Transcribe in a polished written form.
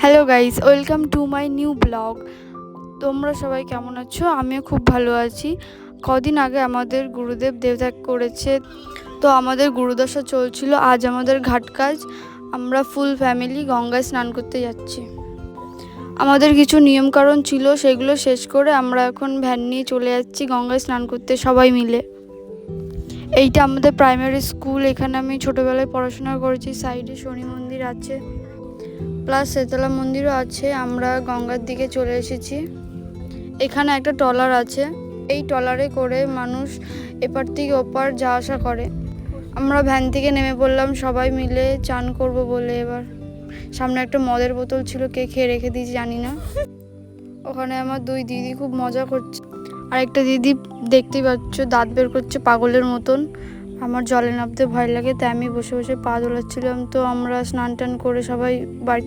Hello guys, welcome to my new blog. তোমরা সবাই কেমন আছো? আমিও খুব ভালো আছি। কদিন আগে আমাদের গুরুদেব দেবত্যাগ করেছে, তো আমাদের গুরুদশা চলছিল। আজ আমাদের ঘাট কাজ, আমরা ফুল ফ্যামিলি গঙ্গায় স্নান করতে যাচ্ছি। আমাদের কিছু নিয়মকানুন ছিল, সেগুলো শেষ করে আমরা এখন ভ্যান নিয়ে চলে যাচ্ছি গঙ্গায় স্নান করতে সবাই মিলে। এইটা আমাদের প্রাইমারি স্কুল, এখানে আমি ছোটোবেলায় পড়াশোনা করেছি। সাইডে শনি মন্দির আছে, প্লাস শেতলা মন্দিরও আছে। আমরা গঙ্গার দিকে চলে এসেছি। এখানে একটা ট্রলার আছে, এই ট্রলারে করে মানুষ এপার থেকে ওপার যাওয়া আসা করে। আমরা ভ্যান থেকে নেমে পড়লাম সবাই মিলে চান করব বলে। এবার সামনে একটা মদের বোতল ছিল, কে খেয়ে রেখে দিয়েছি জানি না। ওখানে আমার দুই দিদি খুব মজা করছে, আর একটা দিদি দেখতেই পাচ্ছ দাঁত বের করছে পাগলের মতন। আমার জলে নামতে ভয় লাগে, তাই আমি বসে বসে পা দোলাচ্ছিলাম। তো আমরা স্নান টান করে সবাই বাড়িতে